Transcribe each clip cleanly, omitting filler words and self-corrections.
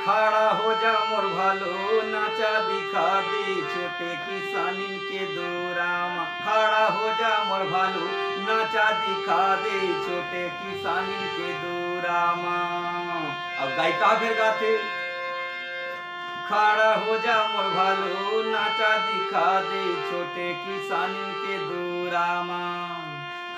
खड़ा हो जा मोर भालो नाचा दिखा दे छोटे किसानिन के दोरामा। खड़ा हो जा मोर भालो नाचा दिखा दे छोटे किसानिन के दोरामा। अब गायिका फिर गाते खड़ा हो जा मोर भालो नाचा दिखा दे छोटे किसानिन के दोरामा।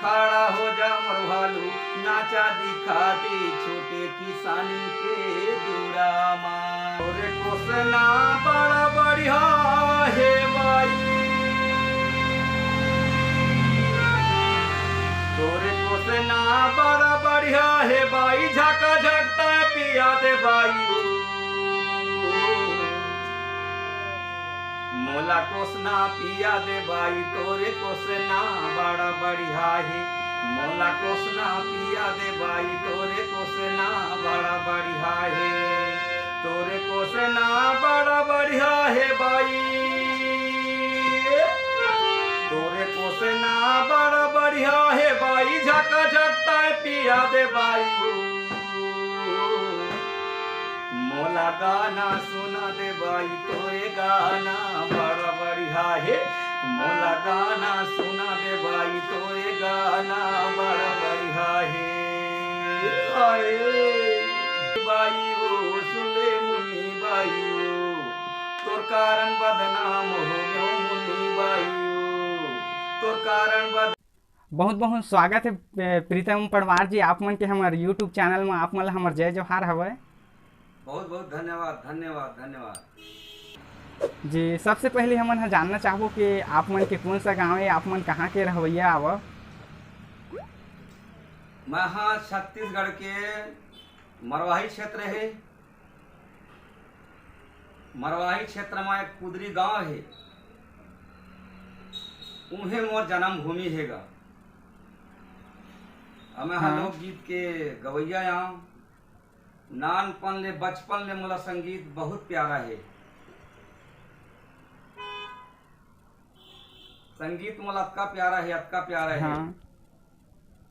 खड़ा हो जा मोर भालो नाचा दिखा दे छोटे किसानिन के दोरामा। तोरे कोसना बड़ा बढ़िया हे बाई, तोरे कोसना बड़ा बढ़िया हे बाई, झका झकता पिया दे बाई। मोला कोसना पिया दे बाई, तोरे कोसना बड़ा बढ़िया है। मोला कोसना पिया दे बाई, तोरे कोसना बड़ा बढ़िया है। तोरे कोसना बड़ा बढ़िया है बाई, तोरे कोसना बड़ा बढ़िया है बाई, झका झकता पिया दे बाई। मोला गाना सुना दे बाई, तोरे गाना बड़ा बढ़िया है। मोला गाना सुना दे बाई, तोरे गाना बड़ा बढ़िया है। बाई ओ सुले मुन्नी बाई ओ, तोर कारण बदनाम हो गयो मुन्नी बाई ओ, तोर कारण बद। बहुत बहुत स्वागत है प्रीतम पड़वार जी आप मन के हमारे यूट्यूब चैनल में। आप मन हमारे जय जोहार हवे। बहुत बहुत धन्यवाद धन्यवाद धन्यवाद जी। सबसे पहले हमन जानना चाहबो कि आप मन के कौन सा गाँव है, आप मन कहाँ के रहवैया आव? मैं हाँ छत्तीसगढ़ के मरवाही क्षेत्र है। मरवाही क्षेत्र में एक कुदरी गांव है, उन्हें मोर जन्म भूमि हैगा। मैं हाँ लोकगीत के गवैया यहाँ। नानपन ले बचपन ले मोला संगीत बहुत प्यारा है। संगीत मोला अतका प्यारा है, अतका प्यारा है।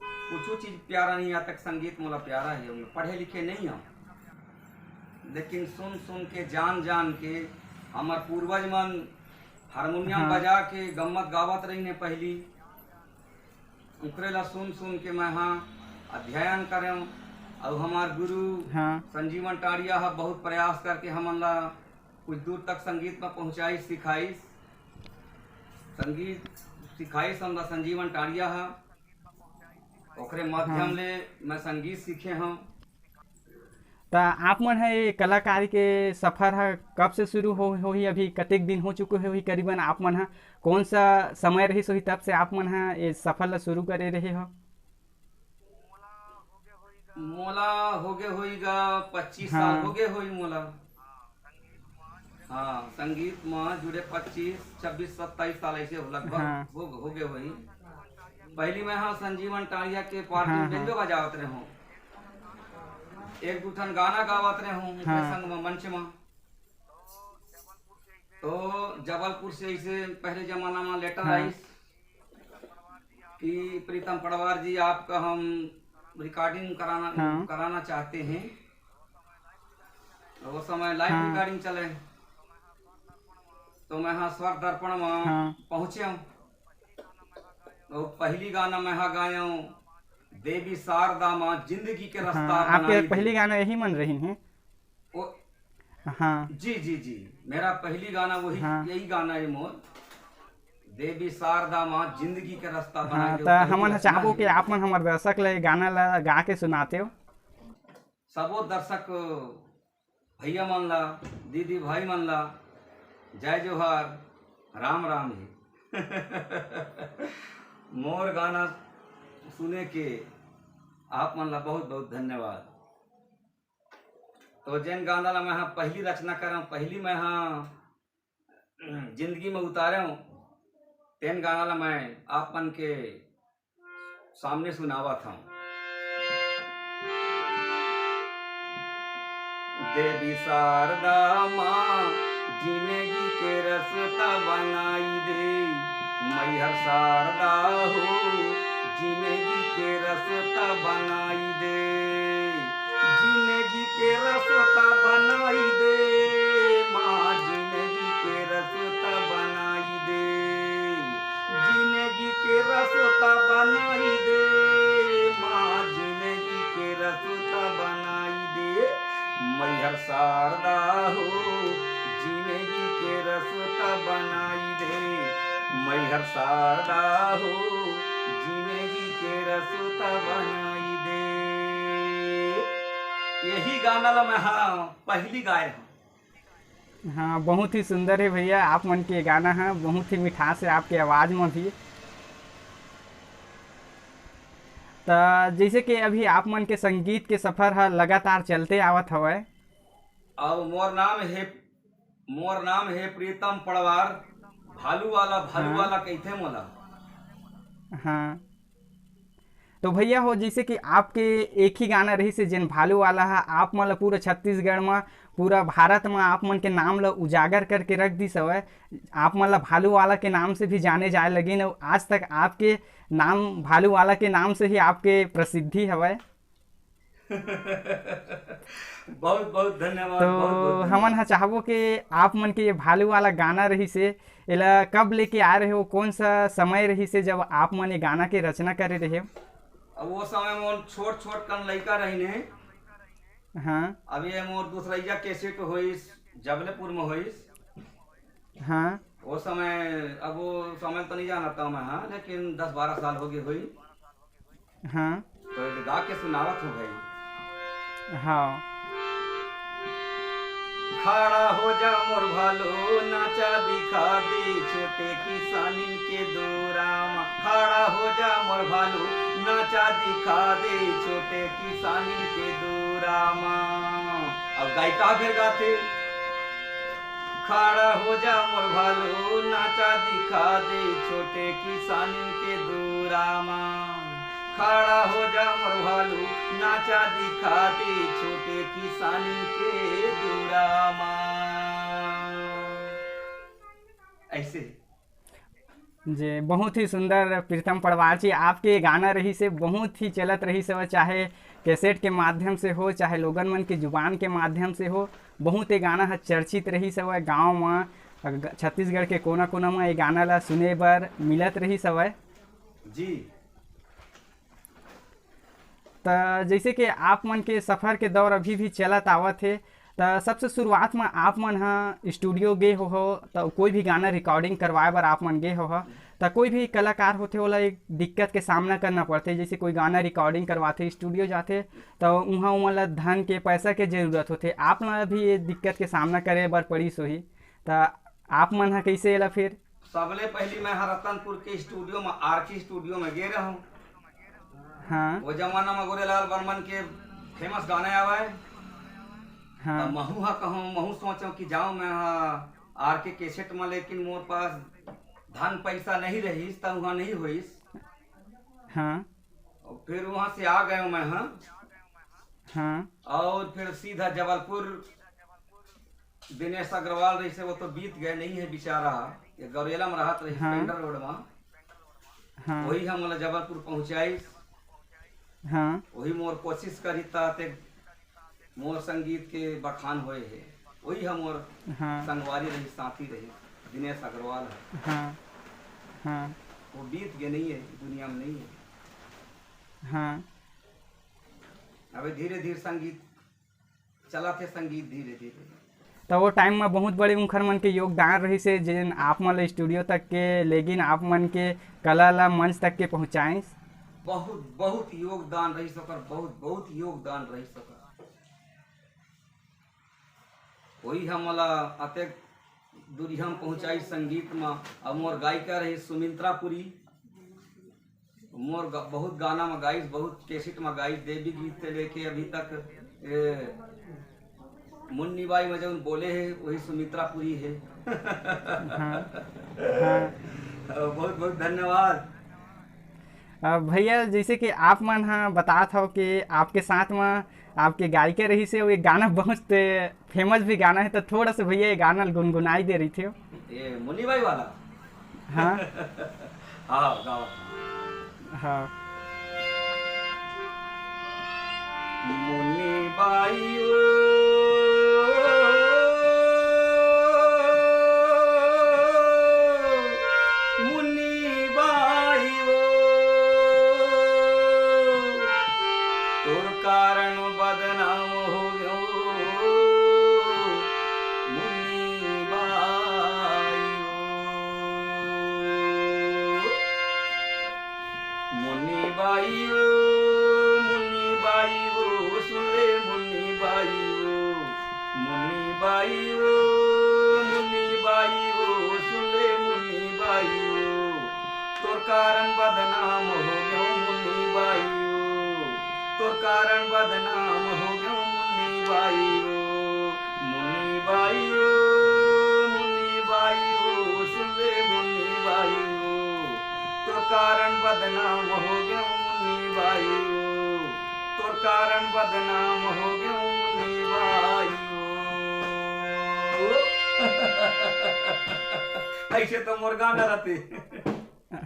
कुछ चीज प्यारा नहीं आता, संगीत मोला प्यारा है। मैं पढ़े लिखे नहीं हूँ, लेकिन सुन सुन के जान जान के हमार पूर्वज मन हारमोनियम बजा के गम्मत गावत रही ने पहली, उकरे ला सुन सुन के मैं हाँ अध्ययन करें। और हमार गुरु संजीवन टाड़िया बहुत प्रयास करके हमन ला कुछ दूर तक संगीत में पहुँचाई, सिखाई। संगीत सिखाई हमला संजीवन टाड़िया ओकरे माध्यम ले मैं संगीत सीखे हूँ। तो आप मन है कलाकारी के सफर है कब से शुरू हो ही, अभी कतेक दिन हो चुके हो ही करीबन? आप मन है कौन सा समय रही सो ही तब से आप मन है ये सफर ला शुरू करे रहे हो? मोला हो गए होगा 25 साल हो गए होई मोला। हाँ संगीत में जुड़े 25 26 27 साल ऐसे लगभग हो गए होई। पहली मैं हाँ संजीवन टाड़िया के पार्टी में बेंजो बजावत रहे हूँ, एक दूठन गाना गावत रहे हूँ संग में मंच में। तो जबलपुर से ऐसे पहले जमाना में लेटर आई कि प्रीतम पड़वार जी आपका हम रिकॉर्डिंग कराना चाहते हैं। तो वो समय लाइव रिकॉर्डिंग चले, तो मैं हाँ स्वर दर्पण में पहुंचे हूँ। तो पहली गाना मैं हाँ गाया हूँ देवी शारदा माँ जिंदगी के रास्ता। आपके पहली गाना यही मन रही है? जी जी जी, मेरा पहली गाना वही यही गाना है मोर, देवी शारदा माँ जिंदगी के रास्ता बना। तो हमन चाहबो कि आप मन हमारे दर्शक ले गाना ला गा के सुनाते हो। सबो दर्शक भैया मन ला, दीदी भाई मन ला जय जोहार, राम राम जी। मोर गाना सुने के आप मन ला बहुत बहुत धन्यवाद। तो जिन गाना ला मैं हाँ पहली रचना कर, पहली मैं हाँ जिंदगी में उतारे हूँ, तेन गाना ला मैं आप मन के सामने सुनावा था। देवी शारदा माँ जिंदगी के रास्ता बनाई दे, मैहर शारदा हो जिंदगी के रास्ता बनाई दे, जिंदगी के रास्ता बनाई मैहर शारदा हो जिंदगी के रसता बनाई दे, मैहर शारदा हो जिंदगी के रसता बनाई दे। यही गाना ला मैं पहली गाय हूँ। हाँ, बहुत ही सुंदर है भैया आप मन के गाना है, बहुत ही मिठास है आपके आवाज़ में भी। तो जैसे कि अभी आप मन के संगीत के सफर है लगातार चलते आवत हवे। अब मोर नाम है प्रीतम पड़वार, भालू वाला कहते मोला। हाँ, तो भैया हो जैसे कि आपके एक ही गाना रही से जिन भालू वाला है, आप मन पूरा छत्तीसगढ़ में पूरा भारत में आप मन के नाम ला उजागर करके रख दी सवै। आप मन ला भालू वाला के नाम से भी जाने जाए लगे न, आज तक आपके नाम भालू वाला के नाम से ही आपके प्रसिद्धि हवै। बहुत बहुत धन्यवाद। तो बहुत बहुत हमन हा चाहबो कि आप मन के ये भालू वाला गाना रही से एला कब लेके आ रहे हो, कौन सा समय रही से जब आप मन ये गाना के रचना करे रहे हो? अब वो समय में छोट छोट कन लड़का रही। हाँ अब ये मोर दूसरैया कैसेट होइस जबलपुर में होइस। हाँ वो समय अब वो समय तो नहीं जानता मैं, हाँ, लेकिन 10-12 साल हो गए हुई। हाँ तो गा के सुनावत हो गई। हाँ। खड़ा हो जा मोर भालो नाचा दिखा दे छोटे किसानिन के दोराम, खड़ा हो जा मोर भालो नाचा दिखा दे छोटे किसानिन के दोराम। अब गायिका फिर गाते, खड़ा हो जा मोर भालो नाचा दिखा दे छोटे किसानिन के दोरामा, खड़ा हो जा मोर भालू नाचा दिखा दे छोटे किसानी के दुरामा। ऐसे जे बहुत ही सुंदर प्रीतम पड़वार जी आपके गाना रही से बहुत ही चलत रही से, चाहे कैसेट के माध्यम से हो चाहे लोगन मन की जुबान के माध्यम से हो, बहुत ये गाना है चर्चित रही से गाँव में छत्तीसगढ़ के कोना कोना में ये गाना ला सुने बर मिलत रही सब जी। तो जैसे कि आप मन के सफ़र के दौर अभी भी चलत आवत है, तो सबसे शुरुआत में आप मन हाँ स्टूडियो गए हो तो कोई भी गाना रिकॉर्डिंग करवाए बर आप मन गए हो, तो कोई भी कलाकार होते वाला एक दिक्कत के सामना करना पड़ते। जैसे कोई गाना रिकॉर्डिंग करवाते स्टूडियो जाते तो वहाँ उमला धन के पैसा के जरूरत होते, आप मन भी ये दिक्कत के सामना करे बर पड़ी सोही, तो आप मन हाँ कैसे एला फिर? सबले पहली मैं रतनपुर के स्टूडियो में आरके स्टूडियो में गे रहा हूँ। हाँ वो जमाना में गोरेलाल बर्मन के फेमस गाने आवे। हाँ महू सोचो कि जाऊं मैं आरके कैसेट में, लेकिन मोर पास धन पैसा नहीं रहीस तो वहाँ नहीं होइस। हाँ और फिर वहाँ से आ गए मैं, हाँ और फिर सीधा जबलपुर दिनेश अग्रवाल रही से, वो तो बीत गए नहीं है बेचारा, ये गौरेला में रहत रही स्पेंडर रोड में। वही हम जबलपुर पहुँचाई। हाँ वही मोर कोशिश करी ताते मोर संगीत के बखान होए है। वही हम मोर संगवारी रही, साथी रही, दिनेश अग्रवाल है। हाँ हाँ वो बीत गए नहीं है, दुनिया में नहीं है। हाँ अबे धीरे धीरे संगीत चला थे, संगीत धीरे धीरे। तो वो टाइम में बहुत बड़े उनखर मन के योगदान रही से जिन आप मन स्टूडियो तक के, लेकिन आप मन के कला ला मंच तक के पहुँचाए। बहुत बहुत योगदान रही सकर, बहुत बहुत योगदान रही सकर। वही हम अतेक दूरी हम पहुँचाई संगीत में। अब मोर गायिका रही सुमित्रापुरी, मोर बहुत गाना में गाइस, बहुत कैसेट में गाइस, देवी गीत से लेके अभी तक मुन्नी बाई में जो बोले है वही सुमित्रापुरी है। बहुत बहुत धन्यवाद। भैया जैसे कि आप मन हाँ बता था कि आपके साथ में आपके गायिका रही से, वो एक गाना बहुत फेमस भी गाना है, तो थोड़ा सा भैया ये गाना गुनगुनाई दे रही थी ये मुन्नी बाई वाला। हाँ हाँ गाओ। हाँ मुन्नी बाई बाई ओ मुन्नी बाई ओ सुन ले मुन्नी बाई ओ तोर कारण बदनाम हो गयो मुन्नी बाई ओ तोर कारण बदनाम हो गयो मुन्नी बाई ओ मुन्नी बाई ओ मुन्नी बाई ओ सुन ले मुन्नी बाई ओ तोर कारण बदनाम हो गयो मुन्नी बाई ओ तोर कारण बदनाम हो गयो मुन्नी बाई ओ ऐसे तो मोर गाना रहते।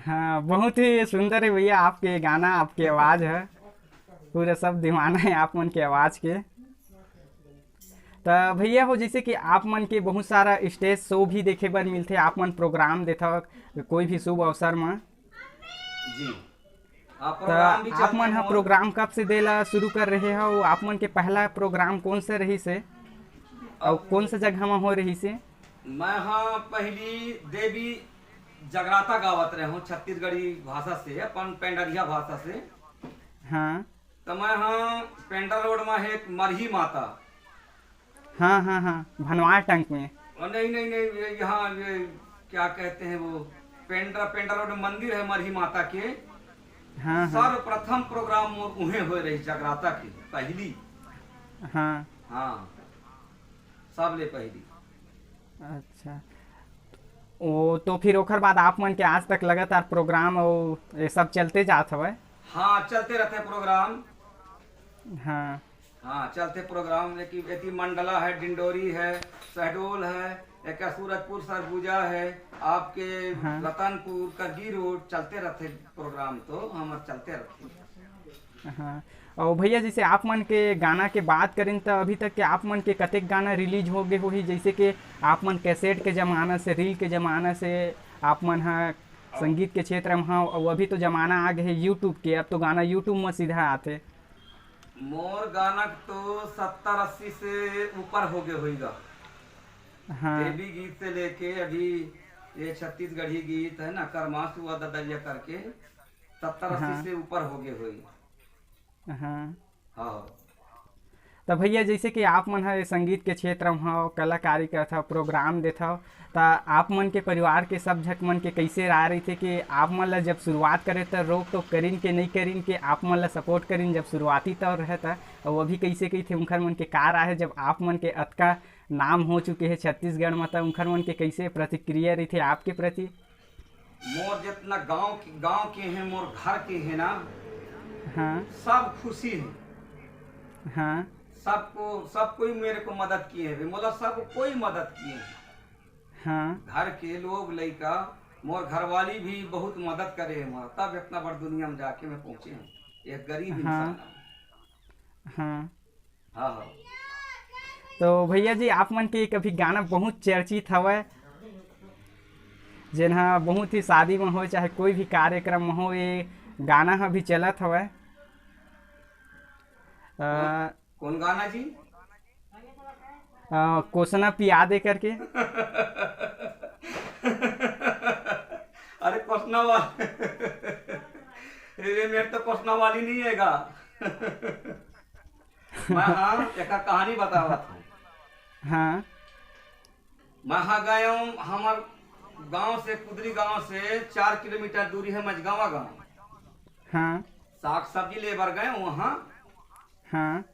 हाँ, बहुत ही सुंदर है भैया आपके गाना, आपकी आवाज़ है, पूरे सब दीवाना है आप मन के आवाज़ के। तो भैया हो जैसे कि आप मन के बहुत सारा स्टेज शो भी देखे बर मिलते, आप मन प्रोग्राम देता कोई भी शुभ अवसर में। जी तो प्रोग्राम भी आप चलते मन हा मोर। प्रोग्राम कब से देला शुरू कर रहे हो? आप मन के पहला प्रोग्राम कौन से रही से और कौन सा जगह में हो रही से? मैं हाँ पहली देवी जगराता गावत रहे हूँ छत्तीसगढ़ी भाषा से, अपन पेंडरिया भाषा से। हाँ तो मैं हाँ पेंडर रोड में है एक मरही माता। हाँ हाँ हाँ, भनवार टंक में। और नहीं नहीं नहीं यहाँ ये क्या कहते हैं वो पेंडर रोड में मंदिर है मरही माता के। हाँ हाँ सर्वप्रथम प्रोग्राम मोर उहे हो रही जगराता की पहली। हाँ। हाँ सब ले पहली। अच्छा, वो तो फिर ओकर बाद आप मन के आज तक लगातार प्रोग्राम और ये सब चलते जात हवे? हाँ चलते रहते प्रोग्राम। हाँ हाँ चलते प्रोग्राम, लेकिन एती मंडला है, डिंडोरी है, शहडोल है, एक सूरजपुर सरगुजा है, आपके हाँ। रतनपुर करगी रोड चलते रहते प्रोग्राम, तो हम चलते रहते। हाँ। और भैया जैसे आप मन के गाना के बात करें तो अभी तक के आप मन के कतेक गाना रिलीज हो गए होही? जैसे कि आप मन कैसेट के ज़माना से, रील के ज़माना से आप मन हाँ संगीत के क्षेत्र में हाँ, और अभी तो ज़माना आ गए है यूट्यूब के, अब तो गाना यूट्यूब में सीधा आते। मोर गाना तो 70-80 से ऊपर हो गए होगा। हाँ देवी गीत से लेके अभी ये छत्तीसगढ़ी गीत है ना, करमास हुआ ददरिया करके 70-80 हाँ। से ऊपर हो गए हुई। हाँ। हाँ तो भैया जैसे कि आप मन है संगीत के क्षेत्र में हो, कलाकारी करता प्रोग्राम देता हो, तो आप मन के परिवार के सब झक मन के कैसे रहा रही थे कि आप मन ला जब शुरुआत करे तो रोक टोक करीन के नहीं करीन के आप मन ला सपोर्ट करीन जब शुरुआती तौर रहता, और अभी कैसे कही थे उनखर मन के कार आहे जब आप मन के अतका नाम हो चुके हैं छत्तीसगढ़ में, तो उनखर मन के कैसे प्रतिक्रिया रही थी आपके प्रति? मोर जितना गांव के हैं, मोर घर के हैं ना, हाँ सब खुशी है। हाँ सब कोई मेरे को मदद किए हैं, मोला सब कोई मदद किए हैं। हाँ घर के लोग लड़का, मोर घरवाली भी बहुत मदद करे है मोरा, तब इतना बड़ दुनिया में जाके मैं पहुंचे हूँ। एक गरीब इंसान हूँ। हाँ। हाँ हाँ। तो भैया जी आप मन के कभी गाना बहुत चर्चित हवै, जेनहा बहुत ही शादी में हो चाहे कोई भी कार्यक्रम में हो, ये गाना हा भी चलत हवै। कौन गाना जी? कोसना पिया दे करके। अरे कोसना वाली ये मेरे तो कोसना वाली नहीं हैगा। मैं हाँ एक कहानी बतावा था। हाँ मैं हाँ गया हूँ, हमार गांव से, कुदरी गांव से 4 किलोमीटर दूरी है मझगावा गांव। हाँ साग सब्जी ले बर गए वहाँ। हाँ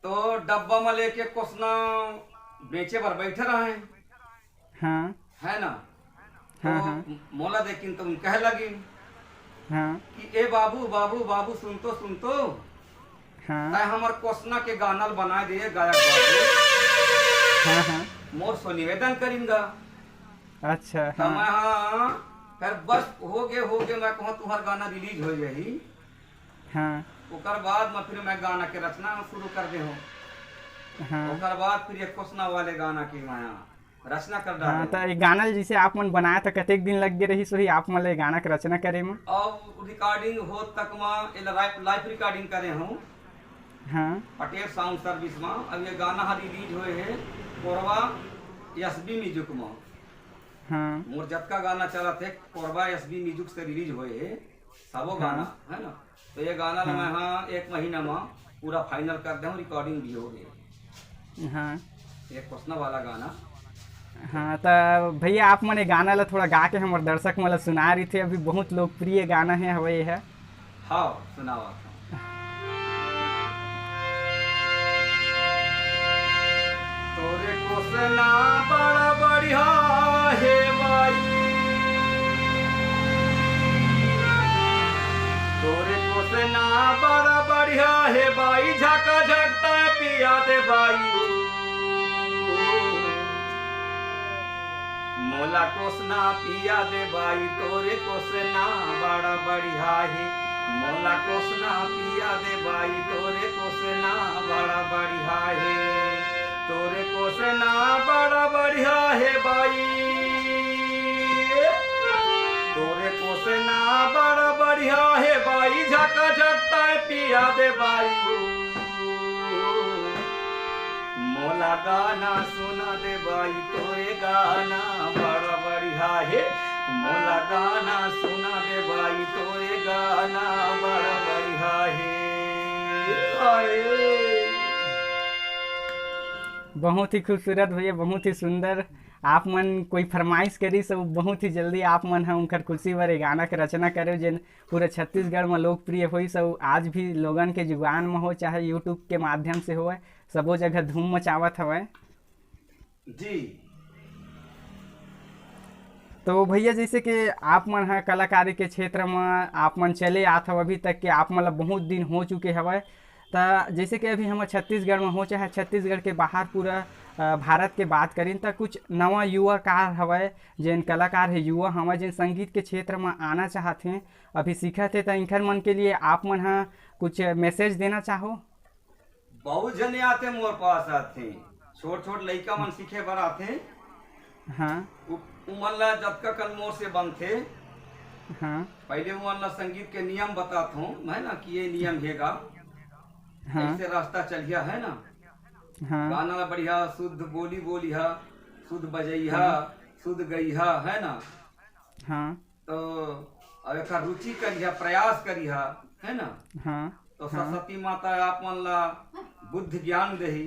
तो डब्बा में लेके कोसना बेचे बर बैठे रहे, हाँ है ना। तो हाँ हाँ मोला देखिन तो उन कहे लगी हाँ कि ए बाबू बाबू बाबू सुन तो हाँ तय हमर कोसना के गाना बना दिए गायक बाबू। हाँ हाँ मोर सो निवेदन करेंगा। अच्छा तो हाँ मैं हाँ फिर बस हो गए मैं कहूँ तुम्हार गाना रिलीज हो जाही। हाँ ओकर बाद मैं फिर मैं गाना के रचना शुरू कर दे हूँ। हाँ ओकर बाद फिर एक कोसना वाले गाना की मैं रचना कर हाँ। डाले। तो ये गाना जैसे आप मन बनाया था कतेक दिन लग गए रही सोही आप मन ले गाना के रचना करे में? अब रिकॉर्डिंग हो तक में लाइव रिकॉर्डिंग करे हूँ हाँ पटेल साउंड सर्विस में। अब ये गाना रिलीज हुए है कोरबा एसबी म्यूजिक में। हाँ मोर जतका गाना चला थे कोरबा एसबी म्यूजिक से रिलीज हुए है सबो गाना, है ना। तो ये गाना मैं हाँ 1 महीना में पूरा फाइनल कर दे, रिकॉर्डिंग भी हो गई। हाँ एक क्वेश्चन वाला गाना। हाँ तो भैया आप मने गाना ला थोड़ा गा के हमारे दर्शक मला सुना रही थे, अभी बहुत लोकप्रिय गाना है हवे है। हाँ सुनावा था। तोरे कोसना बड़ा बढ़िया है भाई, तोरे कोसना बड़ा बढ़िया है भाई, झका झकता है पिया दे भाई। मोला कोसना पिया दे भाई, तोरे कोसना बड़ा बढ़िया है। मोला कोसना पिया दे भाई, तोरे कोसना बड़ा बढ़िया है। तोरे कोसना बड़ा बढ़िया है भाई, तोरे कोसना बड़ा बढ़िया है भाई, झका झकता है पिया दे भाई। मोला गाना सुना दे भाई, तोरे गाना बड़ा बढ़िया है। मोला गाना सुना दे भाई, तोरे गाना बड़ा बढ़िया है। बहुत ही खूबसूरत भैया, बहुत ही सुंदर। आप मन कोई फरमाइश करी सब बहुत ही जल्दी आप मन हम उनकर खुशी भरे गाना के रचना करे, जिन पूरे छत्तीसगढ़ में लोकप्रिय हुई सब आज भी लोगन के जुबान में हो, चाहे यूट्यूब के माध्यम से हो, सबो जगह धूम मचावत हवे जी। तो भैया जैसे कि आप मन है कलाकारी के क्षेत्र में आप मन चले आत हव अभी तक के, आप मन ला बहुत दिन हो चुके हवे। तो जैसे कि अभी हम छत्तीसगढ़ में हो चाहे छत्तीसगढ़ के बाहर पूरा भारत के बात करें तो कुछ नवा युवा कार हवे, जिन कलाकार है युवा हवे जिन संगीत के क्षेत्र में आना चाहते हैं, अभी सीखत है, तो इनकर मन के लिए आप मन है कुछ मैसेज देना चाहो? बहुत जने आते मोर पास आते, छोट छोट लड़का मन सीखे बर आते। हाँ उमन ला जब कल मोर से बनते। हाँ पहले उमन ला संगीत के नियम बताता हूँ मैं ना कि ये नियम हैगा, हाँ ऐसे रास्ता चलिया है ना। हाँ गाना बढ़िया शुद्ध बोली बोलिया, शुद्ध बजैहा, शुद्ध गईहा है ना। हाँ तो अब एक रुचि करिहा, प्रयास करिहा है ना। हाँ तो सरस्वती माता आप मन ला बुद्ध ज्ञान दही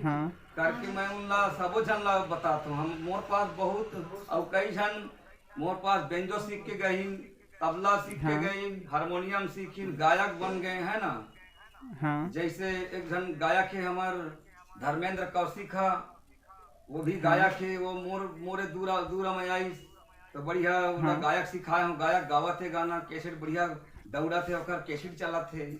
हाँ करके मैं उनला सबो जन ला बताता हूँ। हम मोर पास बहुत और कई जन मोर पास बेंजो सीख के गई, तबला सीख के गई, हारमोनियम सीखी, गायक बन गए है ना। हाँ जैसे एक जन गायक है हमार धर्मेंद्र कौशिक है, वो भी गायक है। वो मोरे दूरा दूरा में आई तो बढ़िया गायक सिखाए हूँ, गायक गावत है गाना, कैसेट बढ़िया दौड़ा थे और कैसेट चला थे।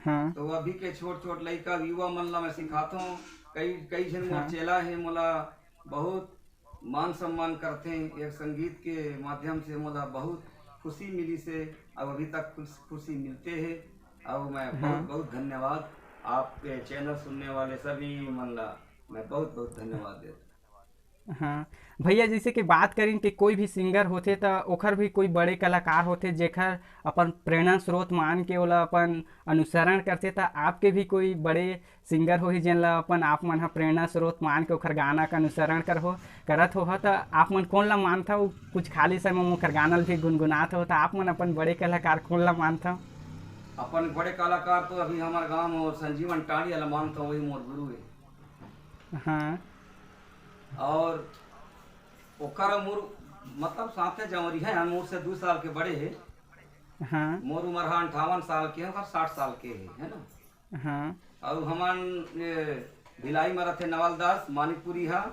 हाँ तो अभी के छोट छोट लड़का युवा मन ला मैं सिखाता हूँ। कई जन मोर चेला है, मोला बहुत मान सम्मान करते हैं। एक संगीत के माध्यम से मोला बहुत खुशी मिली से, अब अभी तक खुशी मिलते हैं। अब मैं बहुत बहुत धन्यवाद आपके चैनल सुनने वाले सभी मन ला मैं बहुत बहुत धन्यवाद देता। हाँ भैया जैसे कि बात करें कि कोई भी सिंगर होते तो ओखर भी कोई बड़े कलाकार होते जेखर अपन प्रेरणा स्रोत मान के ओला अपन अनुसरण करते, तो आपके भी कोई बड़े सिंगर हो ही जिन ला अपन आप मन प्रेरणा स्रोत मान के ओखर गाना का अनुसरण करत हो, तो आप मन कौन ला मानता हो? कुछ खाली समय में ओखर गाना भी गुनगुनात हो, तो आप मन अपन बड़े कलाकार कौन ला मानता हो? अपन बड़े कलाकार तो अभी हमारे गांव में संजीवन टाड़ी वाला मानता हूँ, वही मोर गुरु है। हाँ और ओकर मोर मतलब साथे जवरी है, मोर से 2 साल के बड़े है। हाँ मोर उम्र 58 साल के है, 60 साल के है ना। हाँ और हमान भिलाई में रहते नवलदास मानिकपुरी है।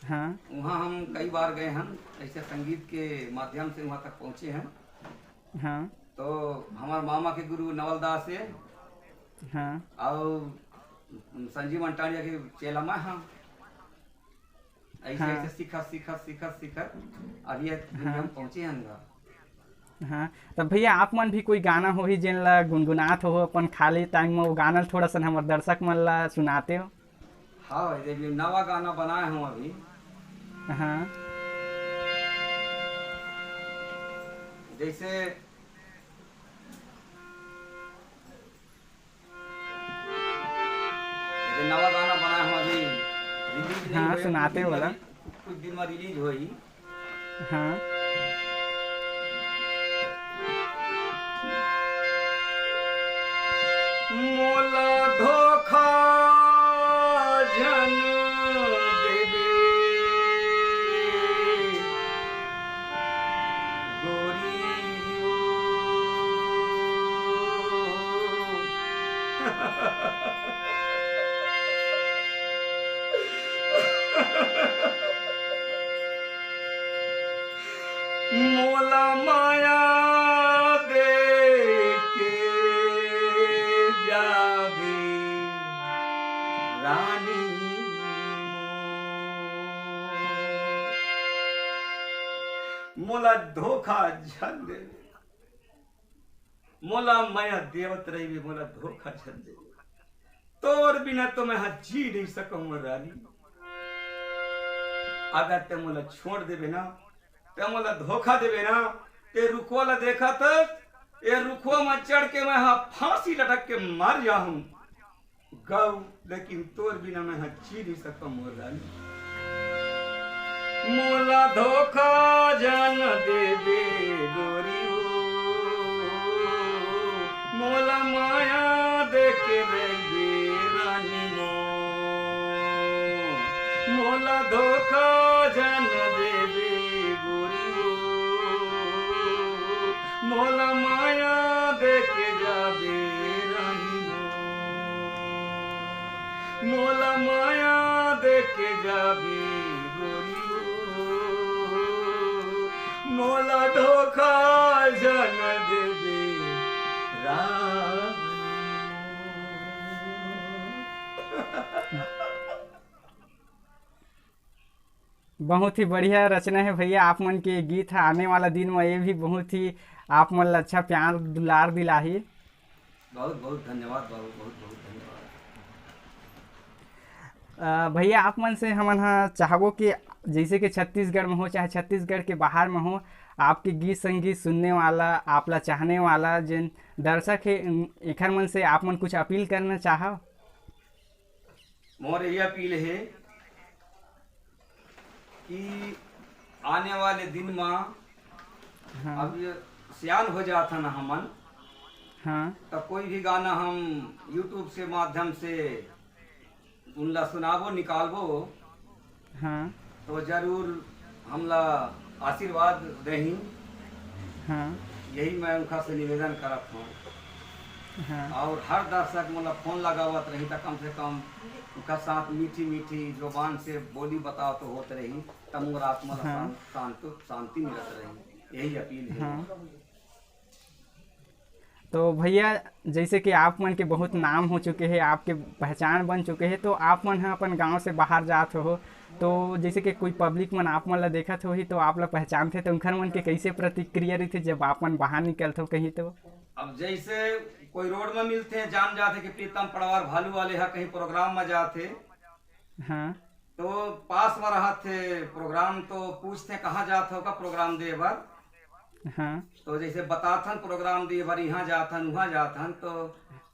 हाँ वहाँ हम कई बार गए हैं, ऐसे संगीत के माध्यम से वहाँ तक पहुँचे हैं। हाँ तो हमारे मामा के गुरु नवलदास है। हाँ और संजीव अंटारिया के चेला में हाँ ऐसे ऐसे सीखत अभी हम पहुँचे हैं। हाँ तो भैया आप मन भी कोई गाना हो ही जिन ला गुनगुनात हो अपन खाली टाइम में, वो गाना थोड़ा सा हमारे दर्शक मन ला सुनाते हो? हाँ ये नवा गाना बनाए हूँ अभी। हाँ जैसे नवा गाना बनाया हूँ अभी, रिलीज नहीं हाँ सुनाते हो वाला कुछ दिन में रिलीज होई। हाँ मोला धोखा जन मोला माया दे के जाबे रानी मोला धोखा झल दे, मोला माया देवत रही, मोला धोखा झल दे। तोर बिना तो मैं जी नहीं सकूंगा रानी। अगर ते मोला छोड़ देवे ना, ते मोला धोखा देवे ना, ते रुखवा ला देखा तक ये रुखवा में चढ़ के मैं फांसी लटक के मर जाऊं गौ, लेकिन तोर बिना मैं जी नहीं सकूंगा रानी। मोला धोखा जान देवे गोरी हो, मोला माया देके रहे रानी मो, मोला धोखा जान देवे गोरी हो, मोला माया देके जाबे रानी मो, मोला माया देके जाबे गोरी हो, मोला धोखा जान देवे रानी। बहुत ही बढ़िया रचना है भैया आप मन के गीत है। आने वाला दिन में ये भी बहुत ही आप मन ला अच्छा प्यार दुलार दिलाही। बहुत बहुत धन्यवाद बाबू, बहुत बहुत धन्यवाद। भैया आप मन से हमन हाँ चाहबो कि जैसे कि छत्तीसगढ़ में हो चाहे छत्तीसगढ़ के बाहर में हो, आपके गीत संगीत सुनने वाला, आपला चाहने वाला जिन दर्शक है, एखर मन से आप मन कुछ अपील करना चाहो? मोर ये अपील है कि आने वाले दिन में हाँ अब ये सियान हो जाता ना हमन, हाँ तो कोई भी गाना हम यूट्यूब से माध्यम से उनला सुनाबो निकालबो, हाँ तो जरूर हमला आशीर्वाद दही। हाँ यही मैं उनका से निवेदन करत हूँ। हाँ और हर दर्शक मतलब फोन लगावत रही तो कम से कम उनका साथ मीठी मीठी जुबान से बोली बताओ तो होत रही, तब मोर आत्मा हाँ। शांति मिलत रही। यही अपील है। हाँ। तो भैया जैसे कि आप मन के बहुत नाम हो चुके हैं, आपके पहचान बन चुके हैं, तो आप मन हाँ अपन गांव से बाहर जात हो, तो जैसे कि कोई पब्लिक मन आप मन ला देखत हो ही तो आप ला पहचानते, तो उनखर मन के कैसे प्रतिक्रिया रही थी जब आप मन बाहर निकलते हो कहीं? तो अब जैसे कोई रोड में मिलते हैं, जान जाते कि प्रीतम पड़वार भालू वाले है, कहीं प्रोग्राम में जाते हाँ तो पास में रहा थे प्रोग्राम, तो पूछते कहाँ जाते हो का प्रोग्राम दे बार, हाँ तो जैसे बताथन प्रोग्राम दे बार यहाँ जाथन वहाँ जाथन, तो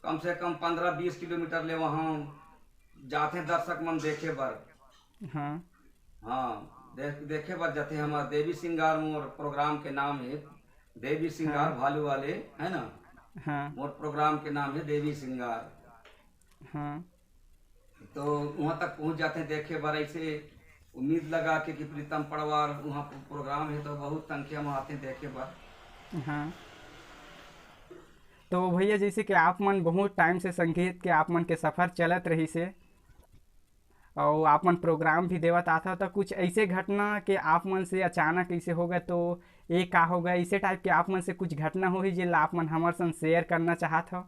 कम से कम 15-20 किलोमीटर ले वहाँ जाते दर्शक मन देखे बार। हाँ हाँ देखे बार जाते हमारा देवी सिंगार मोर प्रोग्राम के नाम है, देवी सिंगार भालू वाले है ना, हाँ मोर प्रोग्राम के नाम है देवी सिंगार। हाँ तो वहाँ तक पहुँच जाते हैं देखे बार, ऐसे उम्मीद लगा के कि प्रीतम पड़वार वहाँ प्रोग्राम है, तो बहुत संख्या में आते हैं देखे बार। हाँ। तो भैया जैसे कि आप मन बहुत टाइम से संगीत के आप मन के सफ़र चलत रही से और आप मन प्रोग्राम भी देवत आता, तो कुछ ऐसे घटना के आप मन से अचानक ऐसे हो गए तो ये का हो गया, इसे टाइप के आप मन से कुछ घटना हो ही जो आप मन हमारे संग शेयर करना चाहत हो?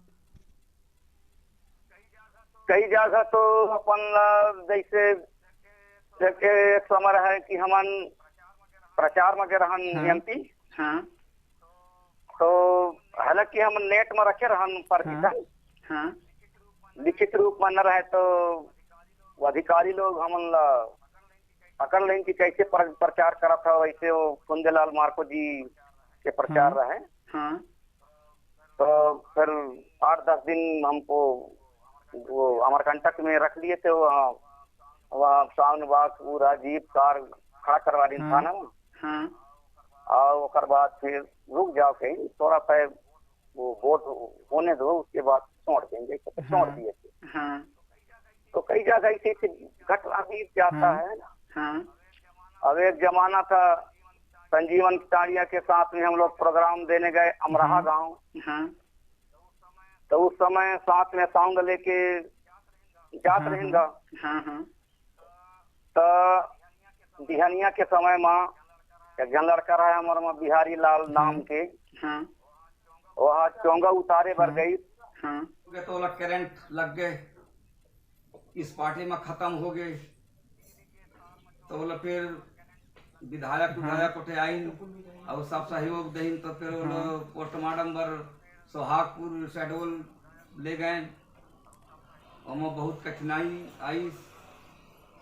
कई जगह तो अपन जैसे एक समय है कि हमन प्रचार में रहन हाँ। एमपी, हाँ तो हालांकि हम नेट में रखे रहन प्रतिशत, हाँ लिखित रूप में न रहे, तो वो अधिकारी लोग हमन ला पकड़ लें कि कैसे प्रचार करा था, वैसे वो कुंदेलाल मार्को जी के प्रचार रहे। हाँ तो फिर 8-10 दिन हमको वो अमरकंटक में रख लिए थे, वहाँ सामने बाग वो राजीव कार खड़ा करवा दी थाना में। हाँ और उसके बाद फिर रुक जाओ कहीं थोड़ा सा वो वोट होने दो, उसके बाद छोड़ देंगे, तो छोड़ दिए थे। हाँ तो कई जगह ऐसे घटना भी जाता है ना। हाँ अब एक जमाना था संजीवन टाड़िया के साथ में हम लोग प्रोग्राम देने गए अमराहा गांव। हाँ तो उस समय साथ में सॉन्ग लेके जात रहेंगा। हाँ हाँ तो बिहनिया के समय में एक जन लड़का रहा हमारे में बिहारी लाल नाम के, हाँ वह चोंगा उतारे बर गई। हाँ तो वाला करंट लग गए, इस पार्टी में खत्म हो गए। तो बोला फिर विधायक उठे आइन और सब सहयोग दहीन। तो फिर पोस्टमार्टम बर सोहागपुर शेड्यूल ले गए। वहाँ बहुत कठिनाई आई,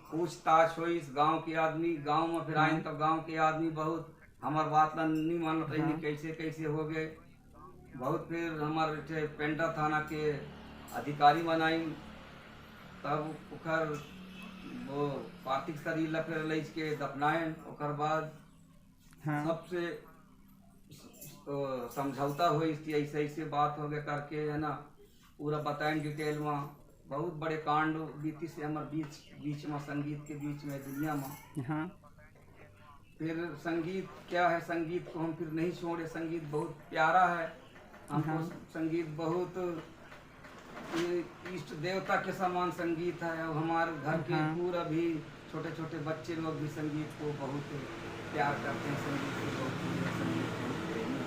पूछताछ हुई इस गांव के आदमी। गांव में फिर आइन तो गांव के आदमी बहुत हमार बात नहीं मानत रही, कैसे कैसे हो गए। बहुत फिर हमारे पेंटा थाना के अधिकारी बनाई, तब ओकर वो पार्थिव शरीर ला फिर ले के दफनाएन। ओकर बाद सबसे समझौता हुई, ऐसे ऐसे बात हो गए करके, है ना, पूरा बताएं डिटेल में। बहुत बड़े कांड बीती से हमारे बीच में, संगीत के बीच में, दुनिया में। हाँ फिर संगीत क्या है, संगीत को हम फिर नहीं छोड़े। संगीत बहुत प्यारा है हमको। संगीत बहुत इष्ट देवता के समान संगीत है। और हमारे घर के पूरा भी छोटे छोटे बच्चे लोग भी संगीत को बहुत प्यार करते हैं। संगीत को बहुत प्रेमी।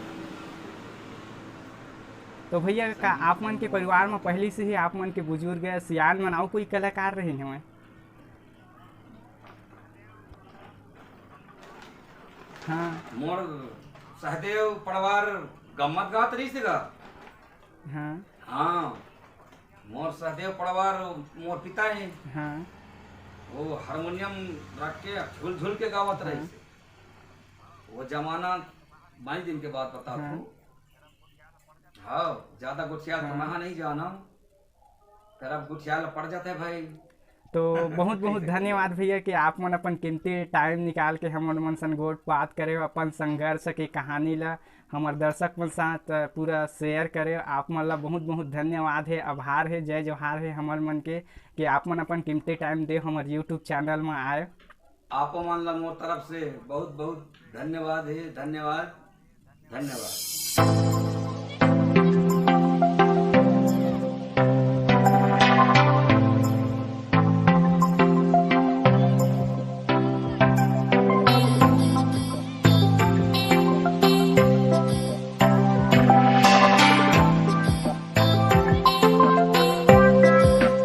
तो भैया का आप मन के परिवार में पहले से ही आप मन के बुजुर्ग सियान मन आओ कोई कलाकार रहे हैं? हाँ मोर सहदेव परिवार गम्मत गात रही से गा। हाँ मोर सहदेव परिवार मोर पिता है। हाँ वो हारमोनियम रख के झुल झुल के गावत रही से। वो जमाना 22 दिन के बाद बता दो। हाँ ज्यादा गुठियाल तो वहाँ नहीं जाना, फिर अब गुठियाल पड़ जाते हैं भाई। तो बहुत बहुत धन्यवाद भैया कि आप मन अपन कीमती टाइम निकाल के हमन मन सन गोट बात करे, अपन संघर्ष की कहानी ला हमारे दर्शक मन साथ पूरा शेयर करे। आप मन ला बहुत बहुत धन्यवाद है, आभार है, जय जोहार है हमर मन के कि आप मन अपन कीमती टाइम दे हमारे यूट्यूब चैनल में आए। आप मन ला मोर तरफ से बहुत बहुत धन्यवाद है। धन्यवाद धन्यवाद।